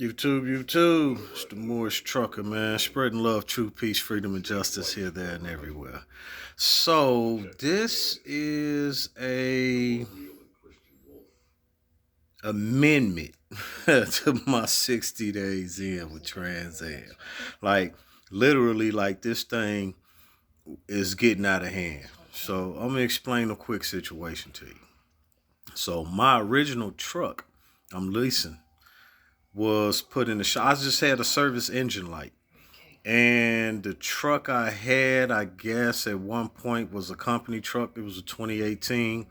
YouTube. It's the Moorish Trucker, man. Spreading love, truth, peace, freedom, and justice here, there, and everywhere. So, this is a amendment to my 60 days in with Trans Am. Like, literally, like, this thing is getting out of hand. So, I'm going to explain a quick situation to you. So, my original truck I'm leasing was put in the shop. I just had a service engine light. And the truck I had, I guess, at one point was a company truck. It was a 2018.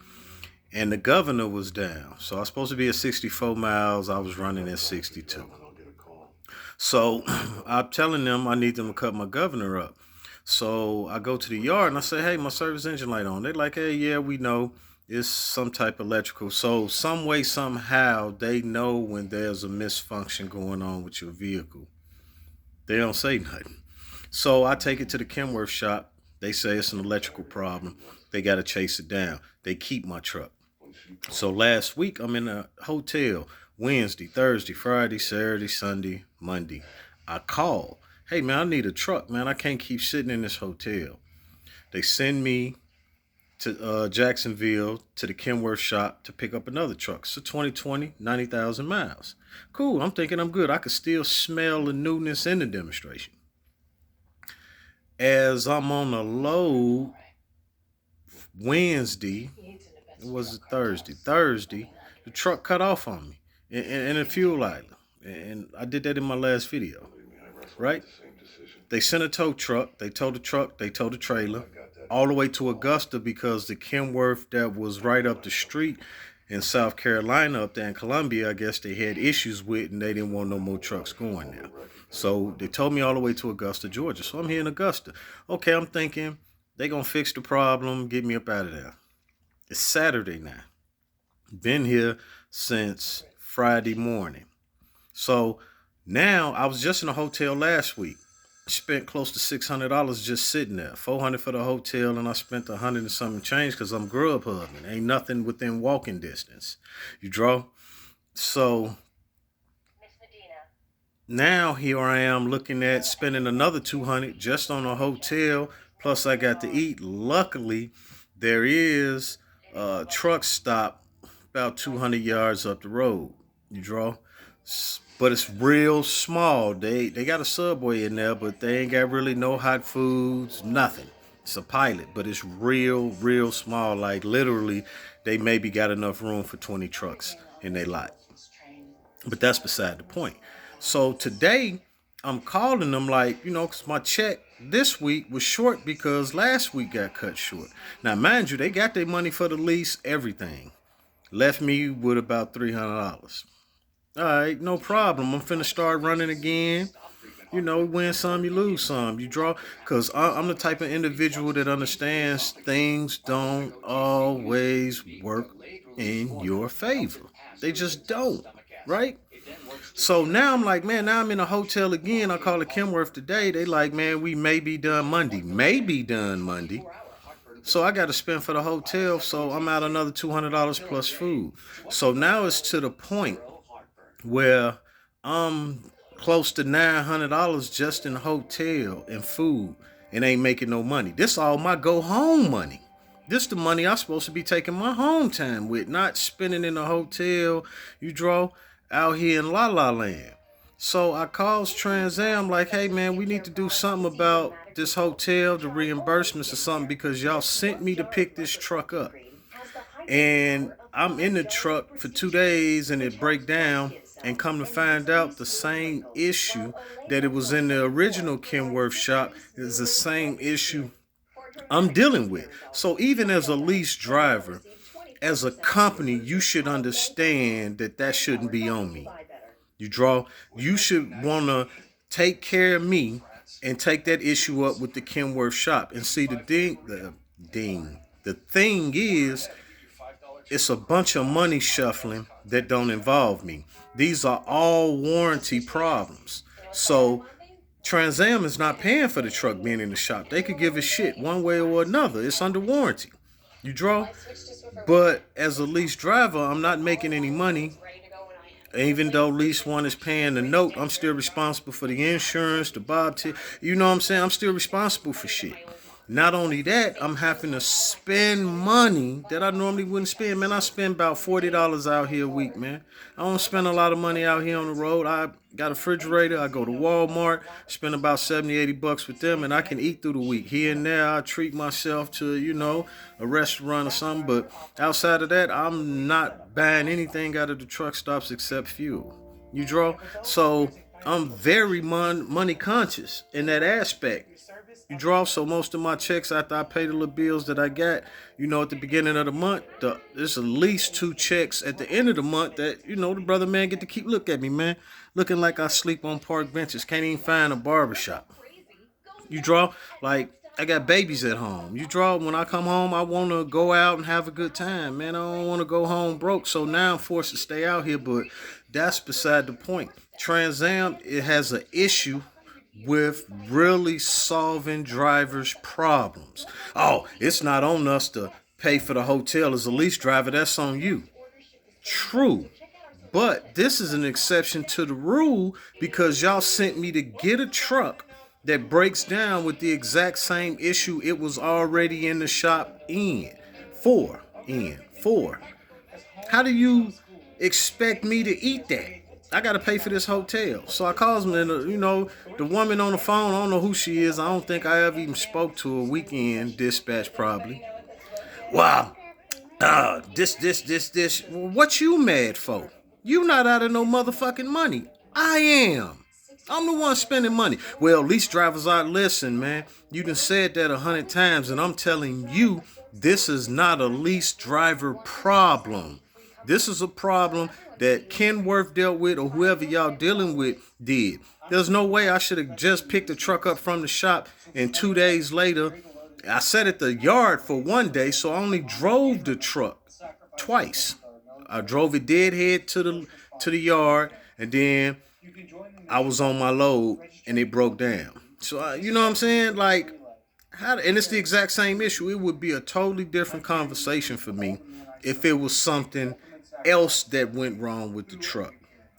And the governor was down. So I was supposed to be at 64 miles. I was running at 62. So I'm telling them I need them to cut my governor up. So I go to the yard and I say, hey, my service engine light on. They're like, hey, yeah, we know it's some type of electrical. So some way, somehow, they know when there's a misfunction going on with your vehicle. They don't say nothing. So I take it to the Kenworth shop. They say it's an electrical problem. They got to chase it down. They keep my truck. So last week I'm in a hotel Wednesday, Thursday, Friday, Saturday, Sunday, Monday. I called. Hey man, I need a truck, man. I can't keep sitting in this hotel. They send me to Jacksonville to the Kenworth shop to pick up another truck. It's a 2020, 90,000 miles. Cool. I'm thinking I'm good. I could still smell the newness in the demonstration. As I'm on a load Wednesday, it was Thursday. Thursday, the truck cut off on me in a fuel island. And I did that in my last video, right? They sent a tow truck. They towed the truck. They towed the trailer all the way to Augusta because the Kenworth that was right up the street in South Carolina up there in Columbia, I guess they had issues with and they didn't want no more trucks going there. So they towed me all the way to Augusta, Georgia. So I'm here in Augusta. Okay, I'm thinking they going to fix the problem, get me up out of there. It's Saturday now. Been here since Friday morning. So now I was just in a hotel last week. Spent close to $600 just sitting there. $400 for the hotel, and I spent $100 and something change because I'm grub hubbing. Ain't nothing within walking distance. You draw. So now here I am looking at spending another $200 just on a hotel. Plus I got to eat. Luckily, there is a truck stop about 200 yards up the road. You draw. But it's real small. They got a Subway in there, but they ain't got really no hot foods, nothing. It's a pilot, but it's real small. Like literally, they maybe got enough room for 20 trucks in their lot. But that's beside the point. So today, I'm calling them like, because my check this week was short because last week got cut short. Now, mind you, they got their money for the lease, everything. Left me with about $300. All right, no problem. I'm finna start running again. Win some, you lose some. You draw. Because I'm the type of individual that understands things don't always work in your favor. They just don't, right? So now I'm like, man, now I'm in a hotel again. I call it Kenworth today. They like, man, we may be done Monday. May be done Monday. So I got to spend for the hotel. So I'm out another $200 plus food. So now it's to the point where I'm close to $900 just in hotel and food and ain't making no money. This all my go home money. This the money I'm supposed to be taking my home time with, not spending in a hotel, you draw, out here in La La Land. So I calls Trans Am like, hey man, we need to do something about this hotel, the reimbursements or something because y'all sent me to pick this truck up. And I'm in the truck for 2 days and it break down and come to find out the same issue that it was in the original Kenworth shop is the same issue I'm dealing with. So even as a lease driver, as a company, you should understand that that shouldn't be on me. You draw. You should want to take care of me and take that issue up with the Kenworth shop and see the thing is it's a bunch of money shuffling that don't involve me. These are all warranty problems. So Trans Am is not paying for the truck being in the shop. They could give a shit one way or another. It's under warranty. You draw? But as a lease driver, I'm not making any money Even though lease one is paying the note, I'm still responsible for the insurance, the bobtail. You know what I'm saying? I'm still responsible for shit. Not only that, I'm having to spend money that I normally wouldn't spend. Man, I spend about $40 out here a week, man. I don't spend a lot of money out here on the road. I got a refrigerator. I go to Walmart, spend about 70, $80 with them, and I can eat through the week. Here and there, I treat myself to, a restaurant or something. But outside of that, I'm not buying anything out of the truck stops except fuel. You draw? So I'm very money conscious in that aspect. You draw, so most of my checks after I pay the little bills that I got, at the beginning of the month, there's at least two checks at the end of the month that, the brother man get to keep look at me, man. Looking like I sleep on park benches. Can't even find a barbershop. You draw, like, I got babies at home. You draw, when I come home, I want to go out and have a good time, man. I don't want to go home broke. So now I'm forced to stay out here, but that's beside the point. Trans Am, it has an issue with really solving drivers' problems. Oh, it's not on us to pay for the hotel as a lease driver. That's on you. True. But this is an exception to the rule because y'all sent me to get a truck that breaks down with the exact same issue it was already in the shop for. How do you expect me to eat that? I got to pay for this hotel. So I calls me, and the woman on the phone, I don't know who she is. I don't think I ever even spoke to a weekend dispatch probably. Wow. This. What you mad for? You not out of no motherfucking money. I am. I'm the one spending money. Well, lease drivers are, listen, man. You done said that 100 times, and I'm telling you, this is not a lease driver problem. This is a problem that Kenworth dealt with or whoever y'all dealing with did. There's no way I should have just picked the truck up from the shop and 2 days later, I sat at the yard for 1 day, so I only drove the truck twice. I drove it deadhead to the yard, and then I was on my load and it broke down. So you know what I'm saying? Like, and it's the exact same issue. It would be a totally different conversation for me if it was something else that went wrong with the truck.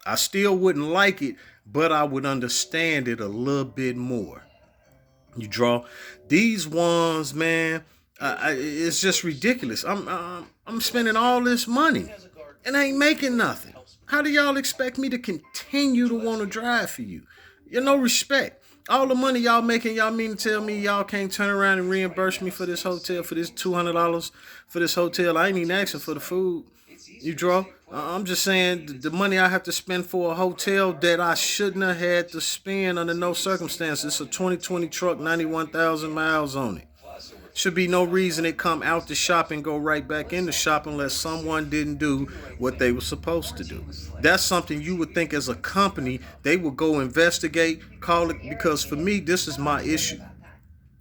I still wouldn't like it, but I would understand it a little bit more. You draw these ones, man. It's just ridiculous. I'm spending all this money and I ain't making nothing. How do y'all expect me to continue to want to drive for you? You're no respect. All the money y'all making, y'all mean to tell me y'all can't turn around and reimburse me for this hotel, for this $200 for this hotel? I ain't even asking for the food. You draw? I'm just saying the money I have to spend for a hotel that I shouldn't have had to spend under no circumstances. It's a 2020 truck, 91,000 miles on it. Should be no reason it come out the shop and go right back in the shop unless someone didn't do what they were supposed to do. That's something you would think as a company, they would go investigate, call it, because for me, this is my issue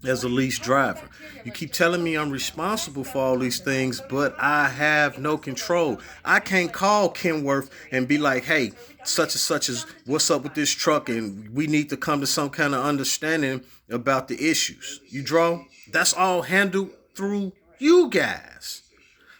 as a lease driver. You keep telling me I'm responsible for all these things, but I have no control. I can't call Kenworth and be like, hey, such and such is what's up with this truck, and we need to come to some kind of understanding about the issues. You draw? That's all handled through you guys.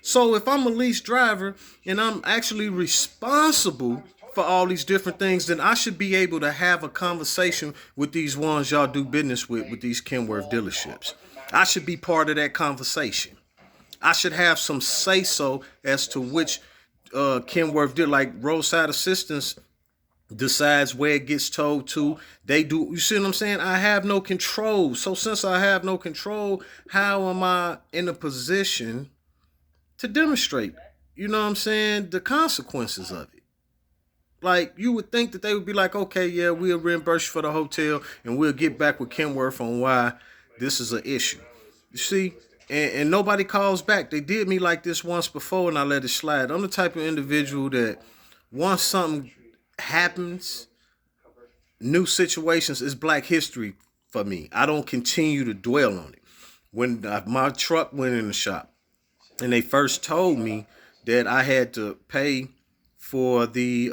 So if I'm a lease driver and I'm actually responsible for all these different things, then I should be able to have a conversation with these ones y'all do business with these Kenworth dealerships. I should be part of that conversation. I should have some say-so as to which Kenworth deal, like roadside assistance decides where it gets towed to. They do. You see what I'm saying? I have no control. So since I have no control, how am I in a position to demonstrate, you know what I'm saying, the consequences of it? Like, you would think that they would be like, okay, yeah, we'll reimburse you for the hotel and we'll get back with Kenworth on why this is an issue. You see? And nobody calls back. They did me like this once before and I let it slide. I'm the type of individual that once something happens, new situations, is Black history for me. I don't continue to dwell on it. When my truck went in the shop and they first told me that I had to pay for the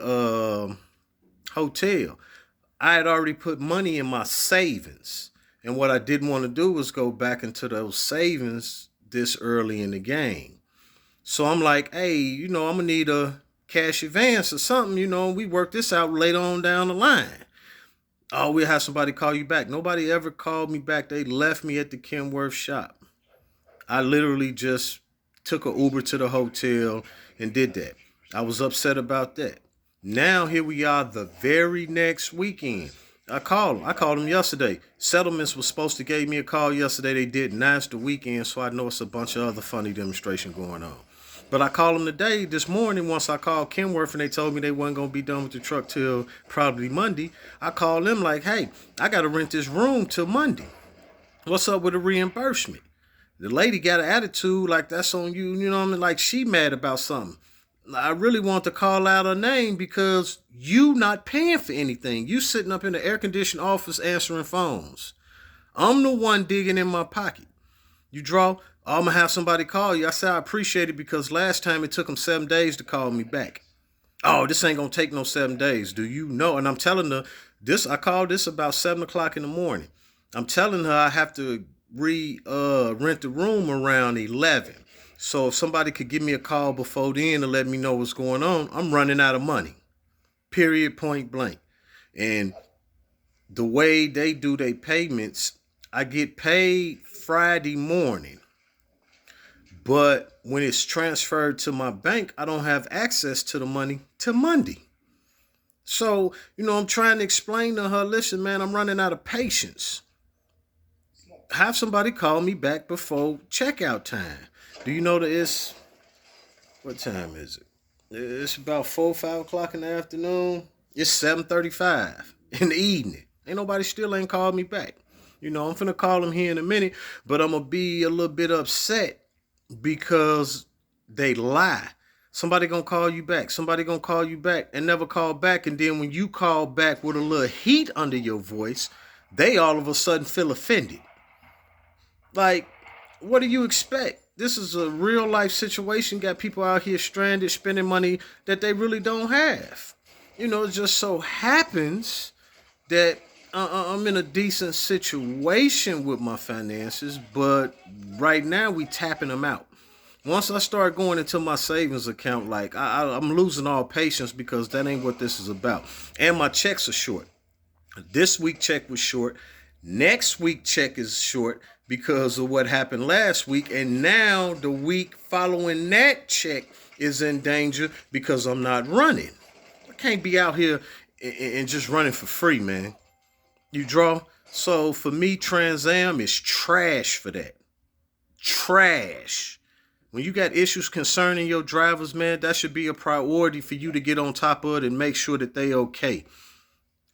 hotel, I had already put money in my savings. And what I didn't want to do was go back into those savings this early in the game. So I'm like, hey, I'm going to need cash advance or something, we work this out later on down the line. Oh, we'll have somebody call you back. Nobody ever called me back. They left me at the Kenworth shop. I literally just took an Uber to the hotel and did that. I was upset about that. Now here we are the very next weekend. I called them yesterday. Settlements was supposed to give me a call yesterday. They didn't. Now it's the weekend, so I know it's a bunch of other funny demonstration going on. But I called them today, this morning, once I called Kenworth and they told me they wasn't going to be done with the truck till probably Monday. I called them like, hey, I got to rent this room till Monday. What's up with the reimbursement? The lady got an attitude like that's on you, you know what I mean? Like she mad about something. I really want to call out her name because you not paying for anything. You sitting up in the air-conditioned office answering phones. I'm the one digging in my pocket. You draw, I'm going to have somebody call you. I said I appreciate it because last time it took them 7 days to call me back. Oh, this ain't going to take no 7 days. Do you know? And I'm telling her, I called this about 7 o'clock in the morning. I'm telling her I have to rent the room around 11. So if somebody could give me a call before then to let me know what's going on, I'm running out of money. Period, point blank. And the way they do their payments, I get paid Friday morning. But when it's transferred to my bank, I don't have access to the money till Monday. So, I'm trying to explain to her, listen, man, I'm running out of patience. Have somebody call me back before checkout time. Do you know that what time is it? It's about 4 or 5 o'clock in the afternoon. It's 7:35 in the evening. Still ain't called me back. I'm finna call them here in a minute, but I'm gonna be a little bit upset because they lie. Somebody gonna call you back. Somebody gonna call you back and never call back. And then when you call back with a little heat under your voice, they all of a sudden feel offended. Like, what do you expect? This is a real life situation. Got people out here stranded, spending money that they really don't have. It just so happens that I'm in a decent situation with my finances, but right now we tapping them out. Once I start going into my savings account, like I'm losing all patience because that ain't what this is about. And my checks are short. This week check was short. Next week check is short because of what happened last week. And now the week following that check is in danger because I'm not running. I can't be out here and just running for free, man. You draw? So for me, Trans Am is trash for that. Trash. When you got issues concerning your drivers, man, that should be a priority for you to get on top of it and make sure that they okay.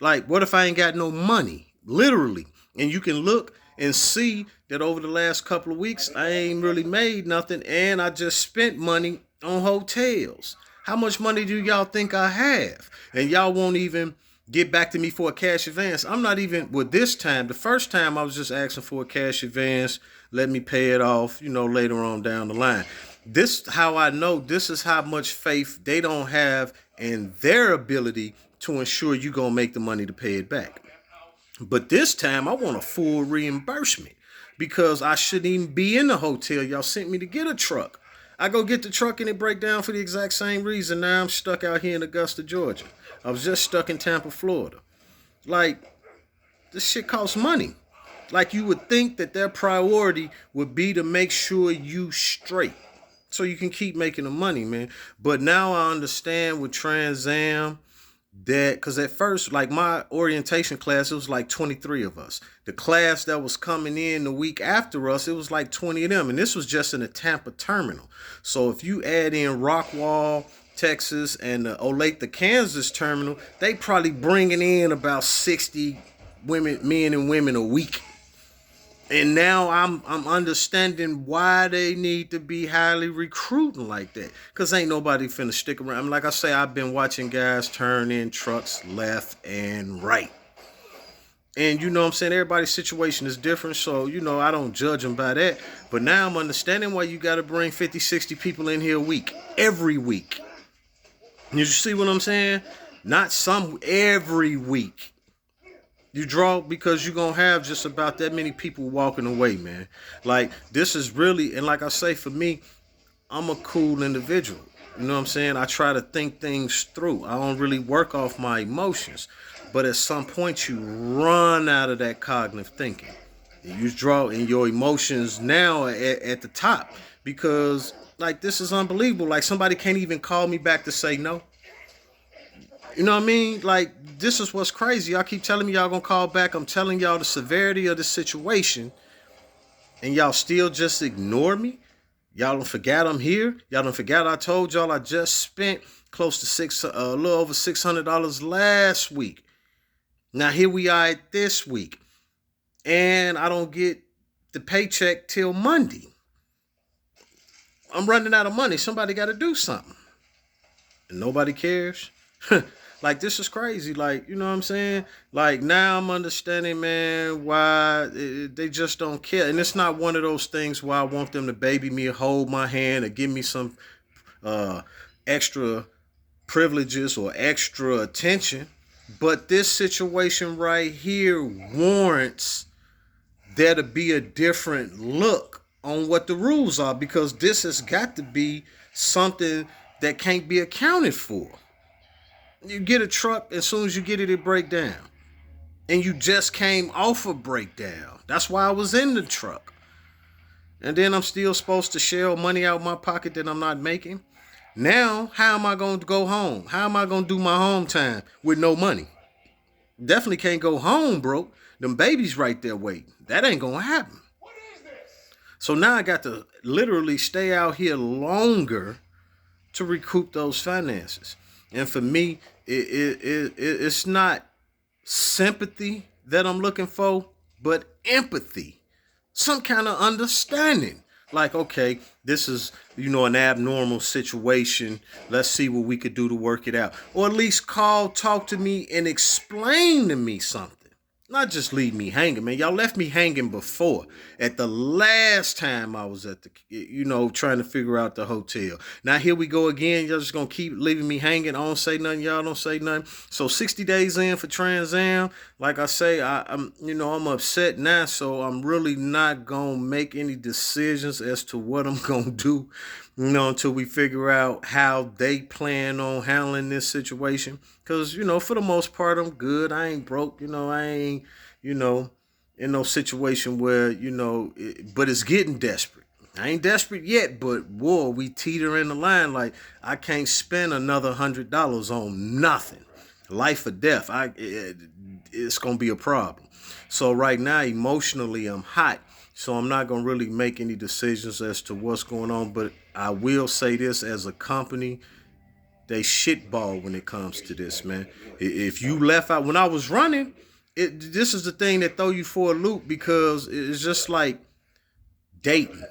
Like, what if I ain't got no money? Literally. And you can look and see that over the last couple of weeks, I ain't really made nothing. And I just spent money on hotels. How much money do y'all think I have? And y'all won't even get back to me for a cash advance. I'm not even, with this time, the first time I was just asking for a cash advance, let me pay it off, later on down the line. This, how I know, this is how much faith they don't have in their ability to ensure you're going to make the money to pay it back. But this time, I want a full reimbursement because I shouldn't even be in the hotel. Y'all sent me to get a truck. I go get the truck and it break down for the exact same reason. Now I'm stuck out here in Augusta, Georgia. I was just stuck in Tampa, Florida. Like, this shit costs money. Like, you would think that their priority would be to make sure you straight so you can keep making the money, man. But now I understand with Trans Am that, because at first, like my orientation class, it was like 23 of us. The class that was coming in the week after us, it was like 20 of them. And this was just in the Tampa terminal. So if you add in Rockwall, Texas, and the Olathe, Kansas terminal, they probably bringing in about 60 men and women a week. And now I'm understanding why they need to be highly recruiting like that. Because ain't nobody finna stick around. I mean, like I say, I've been watching guys turn in trucks left and right. And you know what I'm saying? Everybody's situation is different. So, I don't judge them by that. But now I'm understanding why you got to bring 50, 60 people in here a week. Every week. You see what I'm saying? Not some, every week. You draw because you're going to have just about that many people walking away, man. Like, this is really, and like I say, for me, I'm a cool individual. You know what I'm saying? I try to think things through. I don't really work off my emotions. But at some point, you run out of that cognitive thinking. You draw in your emotions now at the top because, like, this is unbelievable. Like, somebody can't even call me back to say no. You know what I mean? Like, this is what's crazy. Y'all keep telling me y'all gonna call back. I'm telling y'all the severity of the situation, and y'all still just ignore me. Y'all don't forget I'm here. Y'all don't forget I told y'all I just spent close to a little over $600 last week. Now here we are at this week, and I don't get the paycheck till Monday. I'm running out of money. Somebody got to do something, and nobody cares. Like, this is crazy. Like, you know what I'm saying? Like, now I'm understanding, man, why they just don't care. And it's not one of those things where I want them to baby me or hold my hand or give me some extra privileges or extra attention. But this situation right here warrants there to be a different look on what the rules are, because this has got to be something that can't be accounted for. You get a truck, as soon as you get it, it break down. And you just came off a breakdown. That's why I was in the truck. And then I'm still supposed to shell money out my pocket that I'm not making. Now, how am I going to go home? How am I going to do my home time with no money? Definitely can't go home broke. Them babies right there waiting. That ain't going to happen. So now I got to literally stay out here longer to recoup those finances. And for me, it's not sympathy that I'm looking for, but empathy. Some kind of understanding. Like, okay, this is, an abnormal situation. Let's see what we could do to work it out. Or at least talk to me, and explain to me something. Not just leave me hanging, man. Y'all left me hanging before. At the last time I was at trying to figure out the hotel. Now here we go again. Y'all just going to keep leaving me hanging. I don't say nothing. Y'all don't say nothing. So 60 days in for Trans Am. Like I say, I'm upset now. So I'm really not going to make any decisions as to what I'm going to do, until we figure out how they plan on handling this situation. Because, for the most part, I'm good. I ain't broke. I ain't, in no situation where, but it's getting desperate. I ain't desperate yet, but, whoa, we teeter in the line. Like, I can't spend another $100 on nothing. Life or death. It's going to be a problem. So right now, emotionally, I'm hot. So I'm not going to really make any decisions as to what's going on. But I will say this, as a company, they shitball when it comes to this, man. If you left out, when I was running, this is the thing that throw you for a loop, because it's just like dating.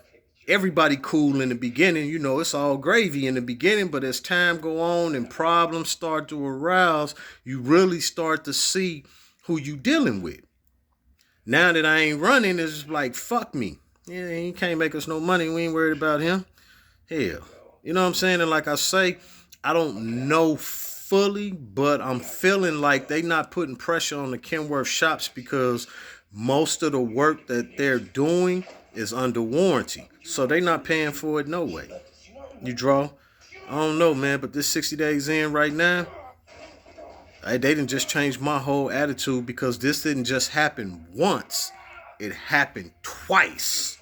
Everybody cool in the beginning, it's all gravy in the beginning, but as time go on and problems start to arouse, you really start to see who you dealing with. Now that I ain't running, it's just like, fuck me. Yeah, he can't make us no money. We ain't worried about him. Hell. You know what I'm saying? And like I say, I don't know fully, but I'm feeling like they not putting pressure on the Kenworth shops, because most of the work that they're doing is under warranty. So they not paying for it no way. You draw? I don't know, man, but this 60 days in right now, they didn't just change my whole attitude, because this didn't just happen once. It happened twice.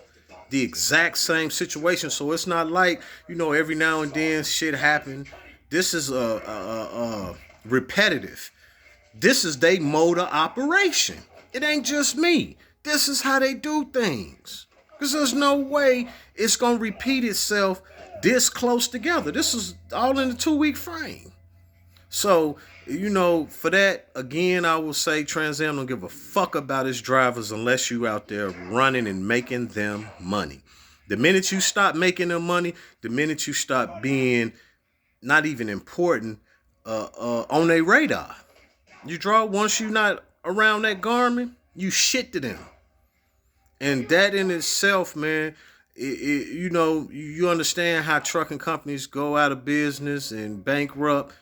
The exact same situation. So it's not like, every now and then shit happen. This is repetitive. This is their mode of operation. It ain't just me. This is how they do things. Because there's no way it's going to repeat itself this close together. This is all in a 2-week frame. So, for that, again, I will say Trans Am don't give a fuck about its drivers unless you out there running and making them money. The minute you stop making them money, the minute you stop being not even important on their radar. You draw, once you not around that Garmin, you shit to them. And that in itself, man, you understand how trucking companies go out of business and bankrupt.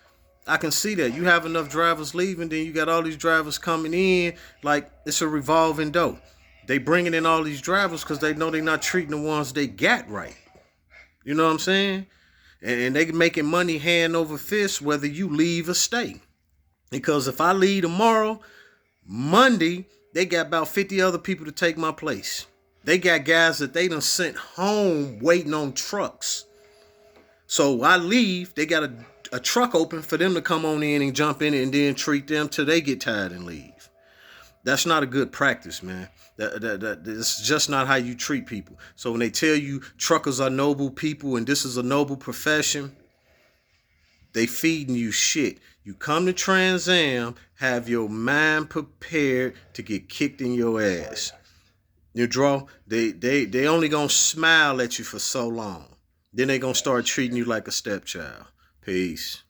I can see that. You have enough drivers leaving, then you got all these drivers coming in. Like, it's a revolving door. They bringing in all these drivers because they know they're not treating the ones they got right. You know what I'm saying? And they making money hand over fist whether you leave or stay. Because if I leave tomorrow, Monday, they got about 50 other people to take my place. They got guys that they done sent home waiting on trucks. So I leave, they got a truck open for them to come on in and jump in and then treat them till they get tired and leave. That's not a good practice, man. It's just not how you treat people. So when they tell you truckers are noble people and this is a noble profession, they feeding you shit. You come to Trans Am, have your mind prepared to get kicked in your ass. You draw, they only gonna smile at you for so long. Then they gonna start treating you like a stepchild. Peace.